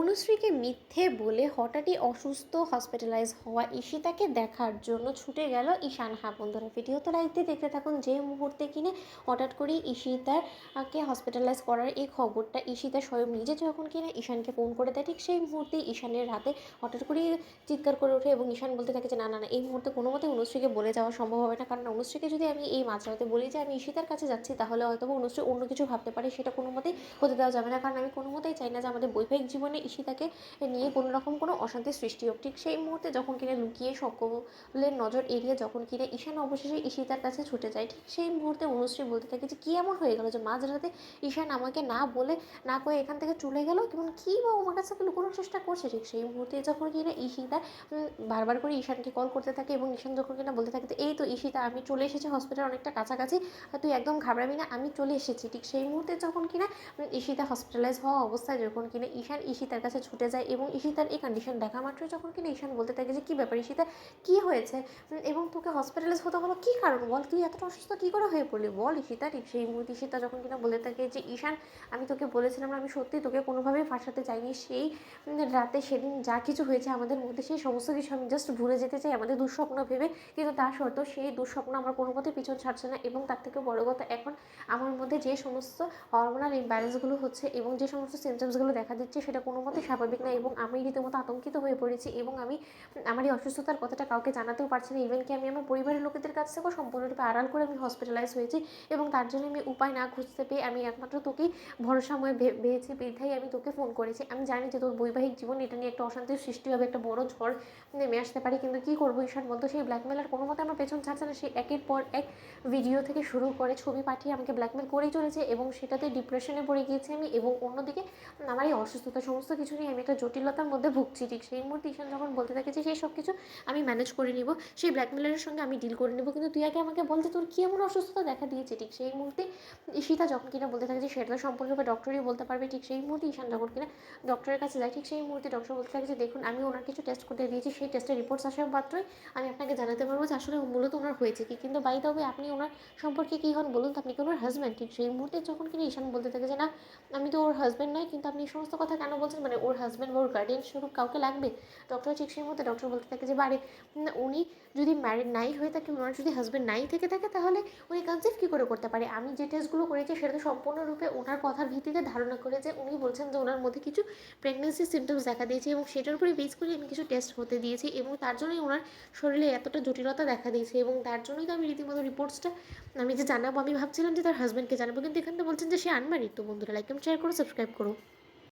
অনুশ্রীকে মিথ্যে বলে হঠাৎই অসুস্থ হসপিটালাইজ হওয়া ঈশিতাকে দেখার জন্য ছুটে গেল ঈশান। হ্যাঁ বন্ধুরা, ভিডিওতে লাইক দেখতে থাকুন। যে মুহূর্তে কিনে হঠাৎ করেই ঈশিতাকে হসপিটালাইজ করার এই খবরটা ঈশিতা স্বয়ং নিজে যখন কিনা ঈশানকে ফোন করে দেয়, ঠিক সেই মুহূর্তেই ঈশানের রাতে হঠাৎ করেই চিৎকার করে ওঠে এবং ঈশান বলতে থাকে যে না না না, এই মুহূর্তে কোনো মতে অনুশ্রীকে বলে যাওয়া সম্ভব হবে না। কারণ অনুশ্রীকে যদি আমি এই মাঝরাতে বলি যে আমি ঈশিতার কাছে যাচ্ছি, তাহলে হয়তো অনুশ্রী অন্য কিছু ভাবতে পারে, সেটা কোনো মতেই হতে দেওয়া যাবে না। কারণ আমি কোনো মতেই চাই না যে আমাদের বৈবাহিক জীবনে ঈশিতাকে নিয়ে কোনো রকম কোনো অশান্তির সৃষ্টি হোক। ঠিক সেই মুহূর্তে যখন কিনা লুকিয়ে সকলের নজর এড়িয়ে যখন কিনা ঈশান অবশেষে ঈশিতার কাছে ছুটে যায়, ঠিক সেই মুহূর্তে অনুশ্রী বলতে থাকে যে কী এমন হয়ে গেল যে মাঝরাতে ঈশান আমাকে না বলে না করে এখান থেকে চলে গেল, কেমন কী বা আমার কাছে লুকোনোর চেষ্টা করছে। ঠিক সেই মুহূর্তে যখন কিনা ঈশিতা বারবার করে ঈশানকে কল করতে থাকে এবং ঈশান যখন কিনা বলতে থাকে এই তো ঈশিতা, আমি চলে এসেছি হসপিটাল অনেকটা কাছাকাছি, তুই একদম ঘাবড়াবি না, আমি চলে এসেছি। ঠিক সেই মুহূর্তে যখন কিনা ঈশিতা হসপিটালাইজ হওয়া অবস্থায় যখন কিনা ঈশান ঈশিতার কাছে ছুটে যায় এবং ঈশিতার এই কন্ডিশন দেখা মাত্রই যখন কিনা ঈশান বলতে থাকে যে কী ব্যাপার ঈশিতা, কী হয়েছে এবং তোকে হসপিটালাইজ হতে হলো কী কারণ, বল তুই এতটা অসুস্থ কী করে হয়ে পড়লি, বল ঈশিতা। ঠিক সেই মুহূর্তে ঈশিতা যখন কিনা বলে থাকে যে ঈশান, আমি তোকে বলেছিলাম আমি সত্যি তোকে কোনোভাবেই ফাঁসাতে চাইনি। সেই রাতে সেদিন যা কিছু হয়েছে আমাদের মধ্যে, সেই সমস্ত কিছু আমি জাস্ট ভুলে যেতে চাই আমাদের দুঃস্বপ্ন ভেবে, কিন্তু তা সত্ত্বেও সেই দুঃস্বপ্ন আমার কোনো মতে পিছন ছাড়ছে না। এবং তার থেকে বড় কথা, এখন আমার মধ্যে যে সমস্ত হরমোনাল ইমব্যালেন্সগুলো হচ্ছে এবং যে সমস্ত সিমটমসগুলো দেখা দিচ্ছে, সেটা কোনো মতেই স্বাভাবিক না এবং আমি রীতিমতো আতঙ্কিত হয়ে পড়েছি এবং আমি আমার এই অসুস্থতার কথাটা কাউকে জানাতেও পারছি না। ইভেন কি আমি আমার পরিবারের লোকেদের কাছ থেকেও সম্পূর্ণরূপে আড়াল করে আমি হসপিটালাইজ হয়েছি এবং তার জন্য আমি উপায় না খুঁজতে পেয়ে আমি একমাত্র তোকেই ভরসাময় ভেবেছি, বৃদ্ধাই আমি তোকে ফোন করেছি। আমি জানি যে তোর বৈবাহিক জীবন এটা নিয়ে একটা অশান্তির সৃষ্টি হবে, একটা বড় ঝড় নেমে আসতে পারে, কিন্তু কী করবো ঈশান বলতো, সেই ব্ল্যাকমেলার কোনো মতে আমার পেছন ছাড়ছে না। সে একের পর এক ভিডিও থেকে শুরু করে ছবি পাঠিয়ে আমাকে ব্ল্যাকমেল করেই চলেছে এবং সেটাতে ডিপ্রেশনে পড়ে গিয়েছি আমি। এবং অন্যদিকে আমার এই অসুস্থতা সমস্ত কিছু নিয়ে আমি একটা জটিলতার মধ্যে ভুগছি। ঠিক সেই মুহূর্তে ঈশান যখন বলতে থাকে যে সেই সব কিছু আমি ম্যানেজ করে নিব, সেই ব্ল্যাকমেলারের সঙ্গে আমি ডিল করে নেবো, কিন্তু তুই আগে আমাকে বল যে তোর কী এমন অসুস্থতা দেখা দিয়েছে। ঠিক সেই মুহূর্তে ঈশিতা যখন কিনা বলতে থাকে যে সেটা সম্পূর্ণরূপে ডক্টরই বলতে পারবে। ঠিক সেই মুহূর্তে ঈশান যখন কিনা ডক্টরের কাছে যায়, ঠিক সেই মুহূর্তে ডক্টর বলতে থাকে যে দেখুন, আমি ওনার কিছু টেস্ট করতে দিয়েছি, সেই টেস্টের রিপোর্টস আসা মাত্রই আমি আপনাকে জানাতে পারবো যে আসলে মূলত ওনার হয়েছে কি। কিন্তু বাই দ্য ওয়ে, আপনি ওনার সম্পর্কে কী হন বলুন তো, আপনি কি ওনার হাজব্যান্ড? ঠিক সেই মুহূর্তে যখন কিনা ঈশান বলতে থাকে যে না, আমি তো ওর হাজব্যান্ড নয়, কিন্তু আপনি এই সমস্ত কথা কেন বলছেন, মানে ওর হাজব্যান্ড বা ওর গার্ডিয়ান স্বরূপ কাউকে লাগবে। ডক্টর ঠিক সেই মুহূর্তে ডক্টর বলতে থাকে যে বারে, উনি যদি ম্যারিড নাই হয়ে থাকে, ওনার যদি হাজব্যান্ড নাই থেকে থাকে, তাহলে উনি কনসিভ কী করে করতে পারে। আমি যে টেস্টগুলো করেছি সেটা তো সম্পূর্ণরূপে ওনার কথার ভিত্তিতে ধারণা করে যে উনি বলছেন যে ওনার মধ্যে কিছু প্রেগনেন্সির সিমটমস দেখা দিয়েছে এবং সেটার উপরে বেস করে আমি কিছু টেস্ট হতে দিয়েছি এবং তার জন্যই ওনার শরীরে এতটা জটিলতা দেখা দিয়েছে এবং তার জন্যই তো আমি রীতিমতো রিপোর্টসটা আমি যে জানাবো, আমি ভাবছিলাম যে তার হাজব্যান্ডকে জানাবো, কিন্তু এখানে তো বলছেন যে সে আনম্যারিড। তো বন্ধুরা, লাইক এবং শেয়ার করো, সাবস্ক্রাইব করো।